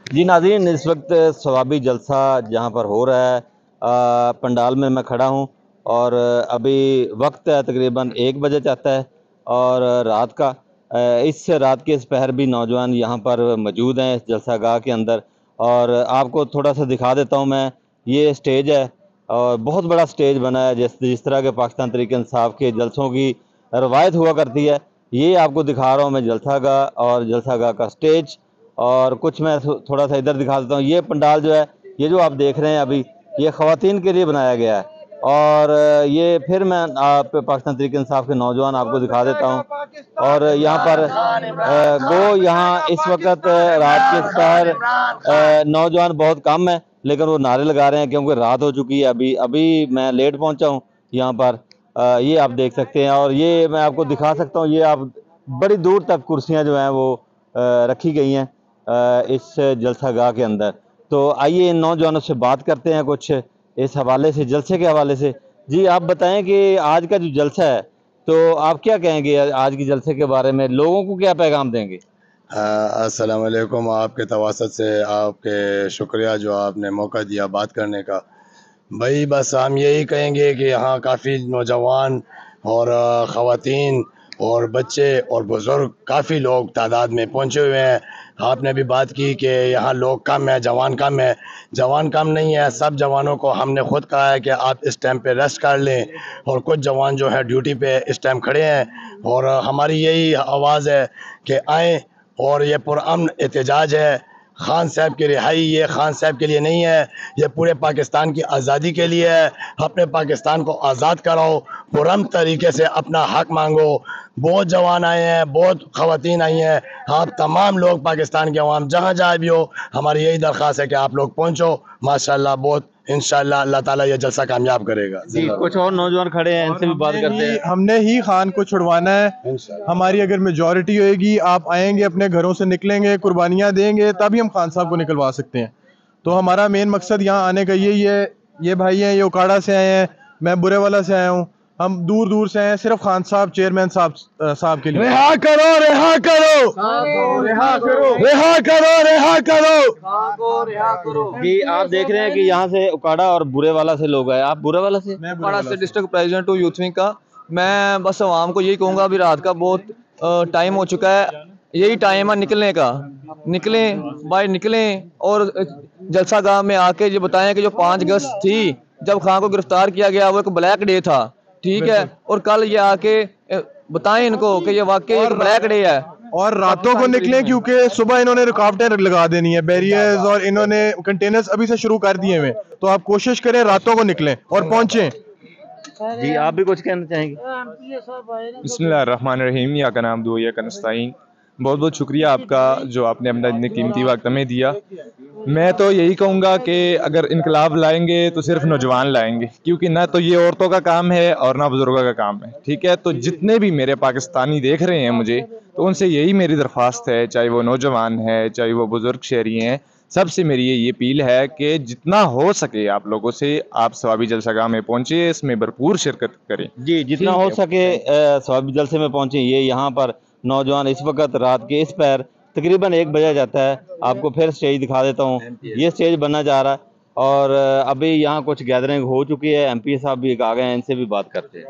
جی ناظرین، اس وقت ثوابی جلسہ جہاں پر ہو رہا ہے پنڈال میں میں کھڑا ہوں، اور ابھی وقت ہے تقریباً 1 بجے چاہتا ہے، اور رات کا رات کے اس پہر بھی نوجوان یہاں پر موجود ہیں اس جلسہ گاہ کے اندر۔ اور آپ کو تھوڑا سا دکھا دیتا ہوں میں، یہ اسٹیج ہے اور بہت بڑا اسٹیج بنا ہے، جس طرح کے پاکستان تحریک انصاف کے جلسوں کی روایت ہوا کرتی ہے، یہ آپ کو دکھا رہا ہوں میں جلسہ گاہ اور جلسہ گاہ کا اسٹیج۔ اور کچھ میں تھوڑا سا ادھر دکھا دیتا ہوں، یہ پنڈال جو ہے، یہ جو آپ دیکھ رہے ہیں ابھی، یہ خواتین کے لیے بنایا گیا ہے۔ اور یہ پھر میں آپ پاکستان تحریک انصاف کے نوجوان آپ کو دکھا دیتا ہوں، اور یہاں پر یہاں اس وقت رات کے پہر نوجوان بہت کم ہے، لیکن وہ نعرے لگا رہے ہیں کیونکہ رات ہو چکی ہے۔ ابھی میں لیٹ پہنچا ہوں یہاں پر، یہ آپ دیکھ سکتے ہیں، اور یہ میں آپ کو دکھا سکتا ہوں، یہ آپ بڑی دور تک کرسیاں جو ہیں وہ رکھی گئی ہیں اس جلسہ گاہ کے اندر۔ تو آئیے ان نوجوانوں سے بات کرتے ہیں کچھ اس حوالے سے، جلسے کے حوالے سے۔ جی آپ بتائیں کہ آج کا جو جلسہ ہے، تو آپ کیا کہیں گے آج کی جلسے کے بارے میں، لوگوں کو کیا پیغام دیں گے؟ السلام علیکم، آپ کے تواسط سے آپ کے شکریہ جو آپ نے موقع دیا بات کرنے کا۔ بھائی بس ہم یہی کہیں گے کہ یہاں کافی نوجوان اور خواتین اور بچے اور بزرگ کافی لوگ تعداد میں پہنچے ہوئے ہیں۔ آپ نے بھی بات کی کہ یہاں لوگ کم ہیں، جوان کم ہے۔ جوان کم نہیں ہے، سب جوانوں کو ہم نے خود کہا ہے کہ آپ اس ٹائم پہ ریسٹ کر لیں، اور کچھ جوان جو ہے ڈیوٹی پہ اس ٹائم کھڑے ہیں، اور ہماری یہی آواز ہے کہ آئیں، اور یہ پرامن احتجاج ہے۔ خان صاحب کی رہائی یہ خان صاحب کے لیے نہیں ہے، یہ پورے پاکستان کی آزادی کے لیے ہے۔ اپنے پاکستان کو آزاد کراؤ، پرامن طریقے سے اپنا حق مانگو۔ بہت جوان آئے ہیں، بہت خواتین آئی ہیں، آپ تمام لوگ پاکستان کے عوام جہاں جہاں بھی ہو، ہماری یہی درخواست ہے کہ آپ لوگ پہنچو۔ ماشاءاللہ، بہت انشاءاللہ اللہ تعالیٰ یہ جلسہ کامیاب کرے گا۔ جی کچھ اور نوجوان کھڑے ہیں، ان سے بھی بات کرتے ہیں۔ ہم نے ہی خان کو چھڑوانا ہے، ہماری اگر میجورٹی ہوئے گی، آپ آئیں گے، اپنے گھروں سے نکلیں گے، قربانیاں دیں گے، تبھی ہم خان صاحب کو نکلوا سکتے ہیں۔ تو ہمارا مین مقصد یہاں آنے کا یہی ہے۔ یہ بھائی ہیں، یہ اکاڑا سے آئے ہیں، میں برے والا سے آیا ہوں، ہم دور دور سے آئے ہیں صرف خان صاحب، چیئرمین صاحب کے لیے۔ رہا کرو، رہا کرو، رہا کرو، رہا کرو، رہا کرو۔ جی آپ دیکھ رہے ہیں کہ یہاں سے اکاڑا اور برے والا سے لوگ آئے۔ آپ برے والا سے؟ میں پاڑا سے ڈسٹرکٹ پریزیڈنٹ ہوں یوتھ ونگ کا۔ میں بس عوام کو یہی کہوں گا، ابھی رات کا بہت ٹائم ہو چکا ہے، یہی ٹائم ہے نکلنے کا۔ نکلیں بھائی، نکلیں، اور جلسہ گاہ میں آ کے یہ بتائیں کہ جو 5 اگست تھی جب خان کو گرفتار کیا گیا، وہ ایک بلیک ڈے تھا، ٹھیک ہے؟ اور کل یہ آ کے بتائیں ان کو کہ یہ واقعی ایک بلیک ڈے ہے۔ اور راتوں کو نکلیں، کیونکہ صبح انہوں نے رکاوٹیں لگا دینی ہے، بیریئرز، اور انہوں نے کنٹینرز ابھی سے شروع کر دیے ہوئے، تو آپ کوشش کریں راتوں کو نکلیں اور پہنچیں۔ جی آپ بھی کچھ کہنا چاہیں گے؟ بسم اللہ الرحمن الرحیم، یا کا نام دو یا کا نستعین۔ بہت بہت شکریہ آپ کا جو آپ نے اپنا اتنے قیمتی وقت ہمیں دیا۔ میں تو یہی کہوں گا کہ اگر انقلاب لائیں گے تو صرف نوجوان لائیں گے، کیونکہ نہ تو یہ عورتوں کا کام ہے اور نہ بزرگوں کا کام ہے، ٹھیک ہے؟ تو جتنے بھی میرے پاکستانی دیکھ رہے ہیں مجھے، تو ان سے یہی میری درخواست ہے، چاہے وہ نوجوان ہے، چاہے وہ بزرگ شہری ہیں، سب سے میری یہ اپیل ہے کہ جتنا ہو سکے آپ لوگوں سے آپ ثوابی جلسہ گاہ میں پہنچے، اس میں بھرپور شرکت کریں۔ جی جتنا ہو سکے ثوابی جلسے میں پہنچیں۔ یہ یہاں پر نوجوان اس وقت رات کے اس پیر تقریباً 1 بجے جاتا ہے۔ آپ کو پھر اسٹیج دکھا دیتا ہوں، یہ اسٹیج بننا جا رہا ہے، اور ابھی یہاں کچھ گیدرنگ ہو چکی ہے۔ ایم پی صاحب بھی آ گئے ہیں، ان سے بھی بات کرتے ہیں۔